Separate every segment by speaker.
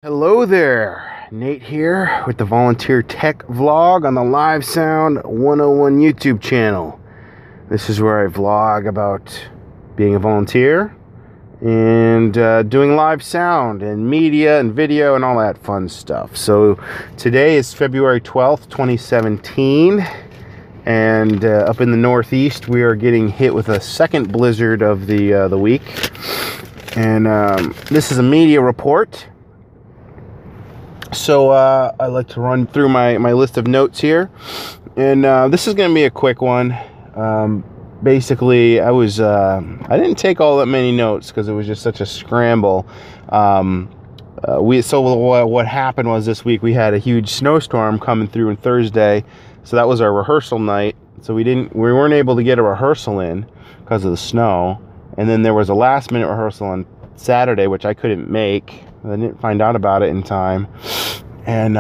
Speaker 1: Hello there, Nate here with the Volunteer Tech Vlog on the Live Sound 101 YouTube channel. This is where I vlog about being a volunteer and doing live sound and media and video and all that fun stuff. So today is February 12th, 2017, and up in the Northeast we are getting hit with a second blizzard of the week. And this is a media report. So I like to run through my list of notes here, and this is going to be a quick one. Basically, I didn't take all that many notes because it was just such a scramble. What happened was this week we had a huge snowstorm coming through on Thursday, so that was our rehearsal night. So we weren't able to get a rehearsal in because of the snow, and then there was a last minute rehearsal on Saturday which I couldn't make. I didn't find out about it in time, and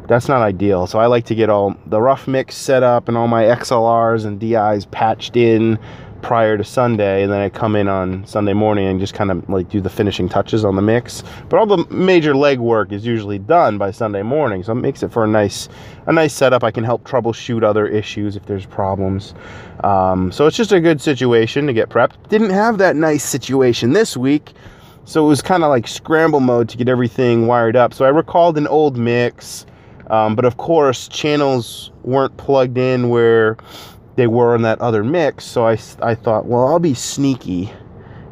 Speaker 1: that's not ideal. So I like to get all the rough mix set up and all my XLRs and DIs patched in prior to Sunday, and then I come in on Sunday morning and just kind of like do the finishing touches on the mix. But all the major legwork is usually done by Sunday morning, so it makes it for a nice setup. I can help troubleshoot other issues if there's problems. So it's just a good situation to get prepped. Didn't have that nice situation this week, so it was kind of like scramble mode to get everything wired up. So I recalled an old mix, but of course channels weren't plugged in where they were in that other mix. So I thought, well, I'll be sneaky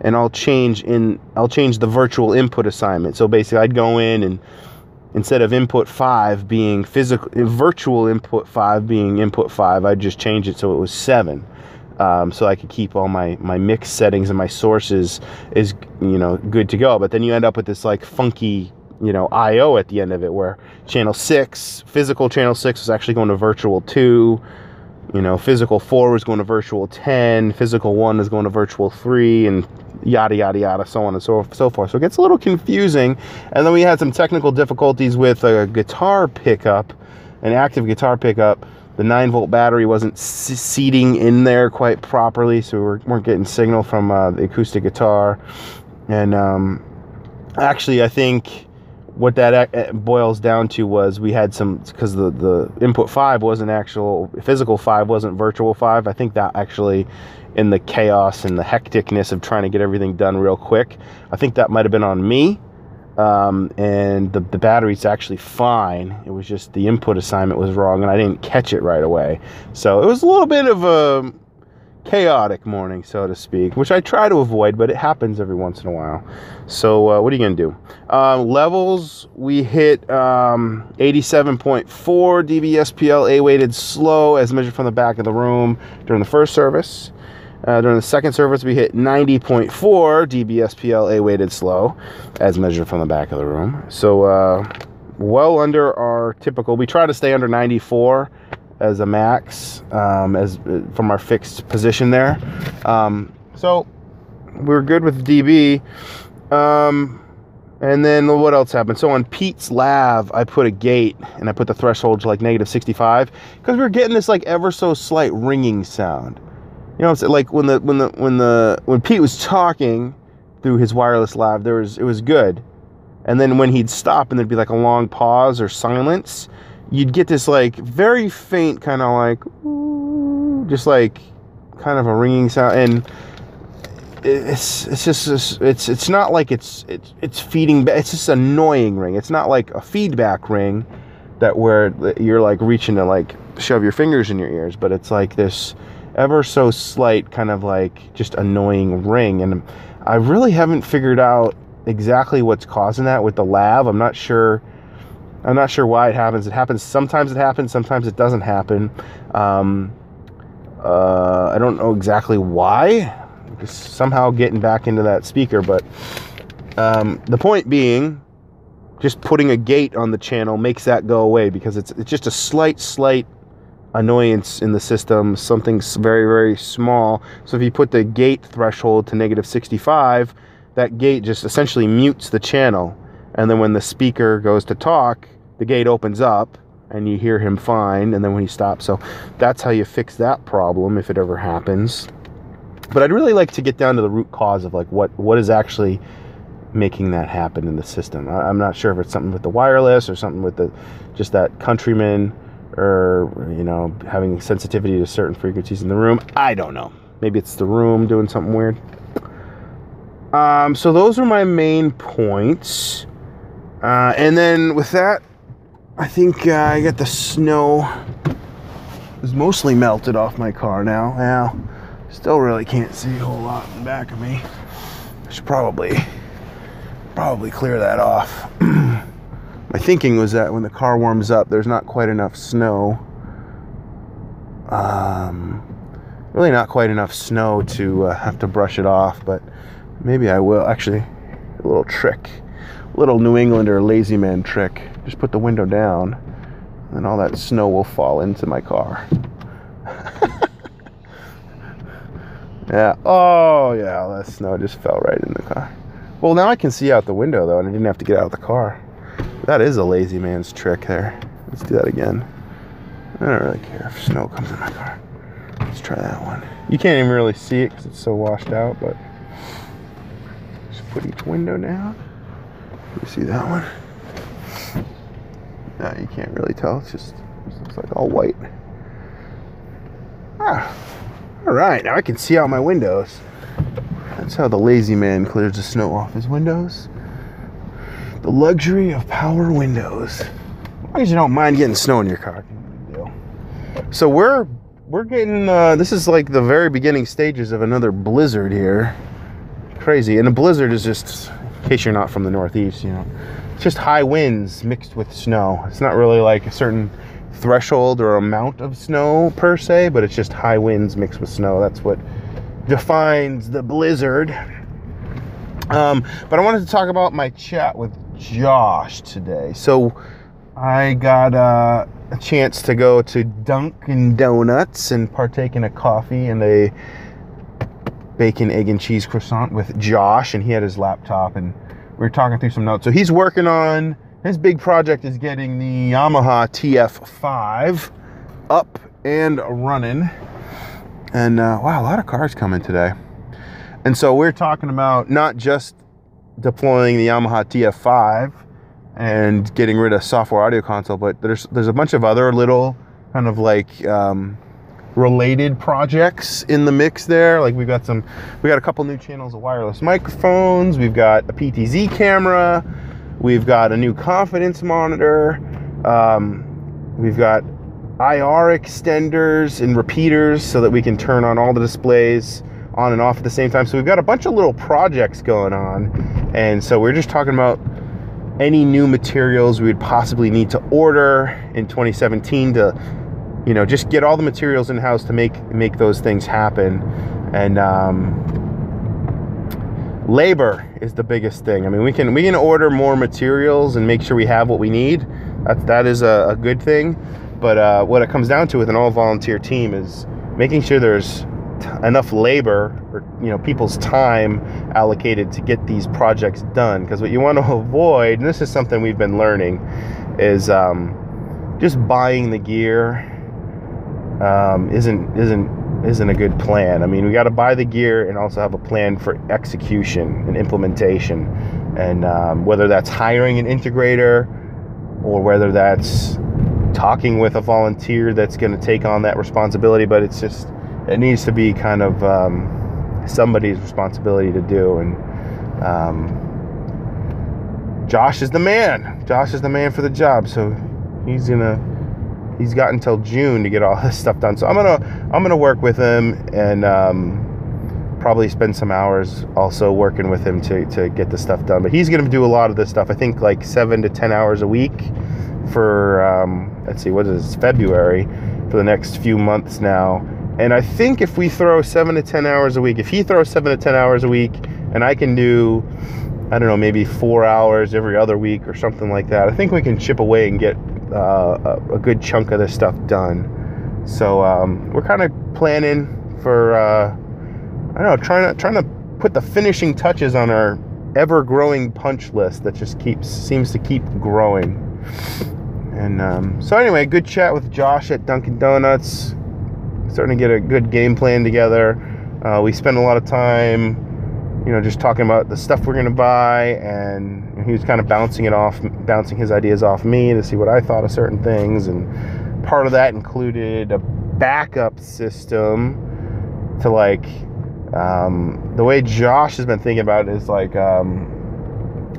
Speaker 1: and I'll change the virtual input assignment. So basically I'd go in, and instead of input 5 being virtual input 5 being input 5, I'd just change it so it was 7. So I could keep all my mix settings and my sources is, good to go. But then you end up with this like funky, IO at the end of it, where physical channel 6 was actually going to virtual 2, physical 4 was going to virtual 10, physical 1 is going to virtual 3, and yada yada yada, so on and so forth. So it gets a little confusing. And then we had some technical difficulties with a guitar pickup, an active guitar pickup. The 9-volt battery wasn't seating in there quite properly, so we weren't getting signal from the acoustic guitar. And actually, I think what that boils down to was we had some, because the input 5 wasn't actual physical 5, wasn't virtual 5. I think that actually, in the chaos and the hecticness of trying to get everything done real quick, I think that might have been on me. And the battery's actually fine. It was just the input assignment was wrong, and I didn't catch it right away. So it was a little bit of a chaotic morning, so to speak, which I try to avoid, but it happens every once in a while. So what are you going to do? Levels, we hit 87.4 dB/SPL A-weighted slow as measured from the back of the room during the first service. During the second service, we hit 90.4 dB/SPL A-weighted slow, as measured from the back of the room. So, well under our typical. We try to stay under 94 as a max, from our fixed position there. So we're good with dB. And then what else happened? So on Pete's Lav, I put a gate, and I put the threshold to like -65, because we were getting this like ever so slight ringing sound. Like when Pete was talking through his wireless lav, it was good. And then when he'd stop and there'd be like a long pause or silence, you'd get this like very faint kind of like, ooh, just like kind of a ringing sound. And it's not like it's feeding back. It's just an annoying ring. It's not like a feedback ring where you're like reaching to like shove your fingers in your ears, but it's like this ever so slight kind of like just annoying ring. And I really haven't figured out exactly what's causing that with the lav. I'm not sure why it happens. Sometimes it happens, sometimes it doesn't happen. I don't know exactly why. Just somehow getting back into that speaker, but the point being, just putting a gate on the channel makes that go away, because it's just a slight annoyance in the system, something very, very small. So if you put the gate threshold to -65, that gate just essentially mutes the channel, and then when the speaker goes to talk, the gate opens up and you hear him fine, and then when he stops. So that's how you fix that problem if it ever happens. But I'd really like to get down to the root cause of like what is actually making that happen in the system. I'm not sure if it's something with the wireless or something with just that Countryman, or having sensitivity to certain frequencies in the room. I don't know. Maybe it's the room doing something weird. So those are my main points. And then with that, I think I got the snow is mostly melted off my car now. Now, still really can't see a whole lot in the back of me. I should probably clear that off. My thinking was that when the car warms up, there's not quite enough snow. Really not quite enough snow to have to brush it off, but maybe I will. Actually, a little trick. Little New Englander lazy man trick. Just put the window down, and all that snow will fall into my car. Yeah. Oh, yeah. All that snow just fell right in the car. Well, now I can see out the window, though, and I didn't have to get out of the car. That is a lazy man's trick there. Let's do that again. I don't really care if snow comes in my car. Let's try that one. You can't even really see it because it's so washed out, but just put each window down. You see that one? No, you can't really tell. It looks like all white. Ah, all right. Now I can see out my windows. That's how the lazy man clears the snow off his windows. The luxury of power windows. As long as you don't mind getting snow in your car. So we're getting, this is like the very beginning stages of another blizzard here. Crazy. And a blizzard is just, in case you're not from the Northeast, it's just high winds mixed with snow. It's not really like a certain threshold or amount of snow per se, but it's just high winds mixed with snow. That's what defines the blizzard. But I wanted to talk about my chat with Josh today. So I got a chance to go to Dunkin' Donuts and partake in a coffee and a bacon, egg, and cheese croissant with Josh, and he had his laptop, and we were talking through some notes. So he's working on, his big project is getting the Yamaha TF5 up and running. And wow, a lot of cars coming today. And so we're talking about not just deploying the Yamaha TF5 and getting rid of software audio console, but there's a bunch of other little kind of like related projects in the mix there. Like we got a couple new channels of wireless microphones, we've got a PTZ camera, we've got a new confidence monitor, we've got IR extenders and repeaters so that we can turn on all the displays on and off at the same time. So we've got a bunch of little projects going on, and so we're just talking about any new materials we would possibly need to order in 2017 to, just get all the materials in-house to make those things happen. And labor is the biggest thing. I mean, we can order more materials and make sure we have what we need. That is a good thing. But what it comes down to with an all-volunteer team is making sure there's enough labor or people's time allocated to get these projects done. Because what you want to avoid, and this is something we've been learning, is just buying the gear isn't a good plan. I mean, we got to buy the gear and also have a plan for execution and implementation, and whether that's hiring an integrator or whether that's talking with a volunteer that's going to take on that responsibility. But it needs to be kind of somebody's responsibility to do. And Josh is the man. Josh is the man for the job. So he's got until June to get all this stuff done. So I'm gonna work with him and probably spend some hours also working with him to get the stuff done. But he's gonna do a lot of this stuff. I think like 7 to 10 hours a week for let's see, what is this, February, for the next few months now. And I think if we throw 7 to 10 hours a week, if he throws 7 to 10 hours a week, and I can do, I don't know, maybe 4 hours every other week or something like that, I think we can chip away and get a good chunk of this stuff done. So we're kind of planning for, I don't know, trying to put the finishing touches on our ever-growing punch list that just seems to keep growing. And so anyway, good chat with Josh at Dunkin' Donuts. Starting to get a good game plan together. We spent a lot of time just talking about the stuff we're going to buy, and he was kind of bouncing his ideas off me to see what I thought of certain things. And part of that included a backup system to like, the way Josh has been thinking about it is like a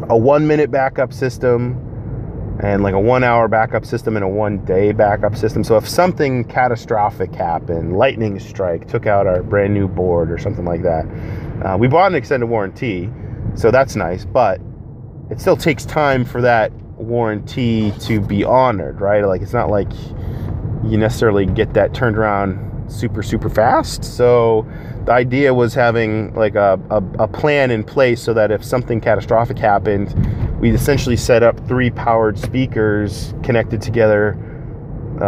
Speaker 1: 1-minute backup system, and like a 1-hour backup system, and a 1-day backup system. So if something catastrophic happened, lightning strike, took out our brand new board or something like that, we bought an extended warranty, so that's nice, but it still takes time for that warranty to be honored, right? Like, it's not like you necessarily get that turned around super fast. So the idea was having like a plan in place so that if something catastrophic happened, we essentially set up 3 powered speakers connected together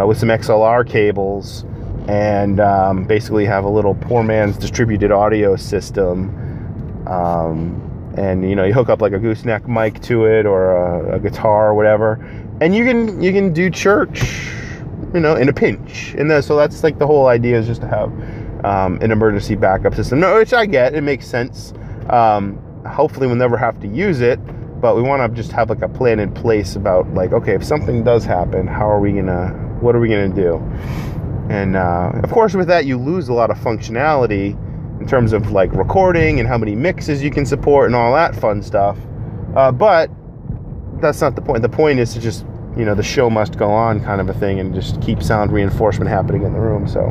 Speaker 1: with some XLR cables, and basically have a little poor man's distributed audio system. And you hook up like a gooseneck mic to it, or a guitar or whatever, and you can do church, in a pinch. And so that's like the whole idea, is just to have an emergency backup system. No, which I get, it makes sense. Hopefully we'll never have to use it, but we want to just have like a plan in place about like, okay, if something does happen, what are we gonna do? And of course, with that, you lose a lot of functionality in terms of like recording and how many mixes you can support and all that fun stuff. But that's not the point. The point is to just, the show must go on kind of a thing, and just keep sound reinforcement happening in the room. So,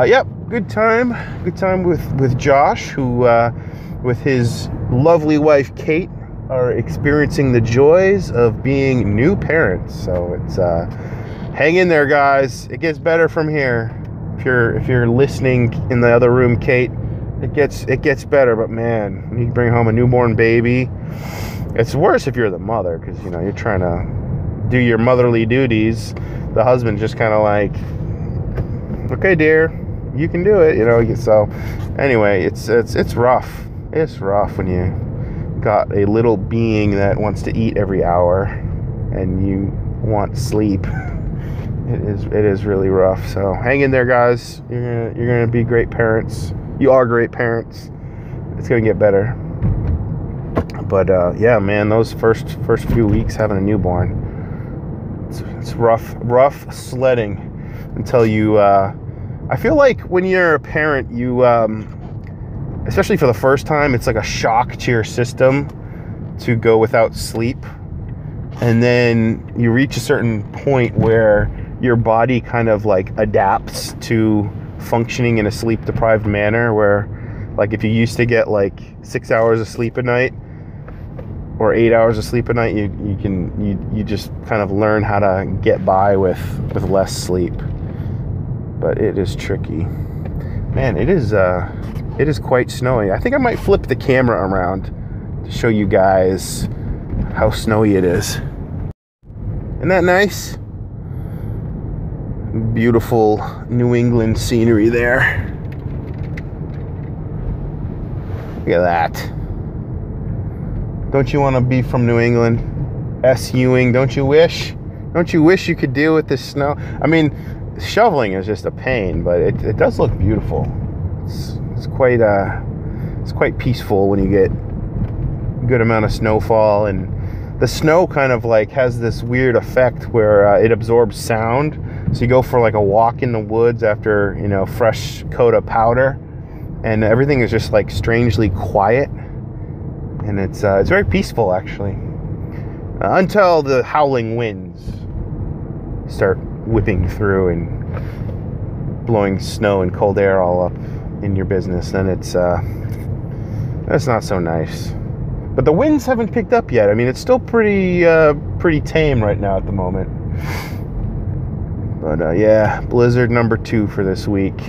Speaker 1: yep, good time with Josh, who, with his lovely wife, Kate, are experiencing the joys of being new parents. So it's, hang in there, guys. It gets better from here. If you're listening in the other room, Kate, it gets better. But man, when you bring home a newborn baby, it's worse if you're the mother, because you're trying to do your motherly duties. The husband just kind of like, okay, dear, you can do it. So anyway, it's rough. It's rough when you got a little being that wants to eat every hour and you want sleep. It is really rough. So hang in there, guys. You're gonna be great parents. You are great parents. It's gonna get better. But yeah, man, those first few weeks having a newborn, it's rough sledding until you. I feel like when you're a parent, you, especially for the first time, it's like a shock to your system to go without sleep, and then you reach a certain point where your body kind of like adapts to functioning in a sleep deprived manner, where like if you used to get like 6 hours of sleep a night or 8 hours of sleep a night, you just kind of learn how to get by with less sleep. But it is tricky, man. It is quite snowy. I think I might flip the camera around to show you guys how snowy it is. Isn't that nice? Beautiful New England scenery there. Look at that. Don't you want to be from New England? S. Ewing, don't you wish? Don't you wish you could deal with this snow? I mean, shoveling is just a pain, but it does look beautiful. It's quite peaceful when you get a good amount of snowfall, and the snow kind of like has this weird effect where it absorbs sound. So you go for like a walk in the woods after, fresh coat of powder, and everything is just like strangely quiet, and it's very peaceful actually, until the howling winds start whipping through and blowing snow and cold air all up in your business. Then that's not so nice. But the winds haven't picked up yet. I mean, it's still pretty tame right now at the moment. But yeah, blizzard number 2 for this week.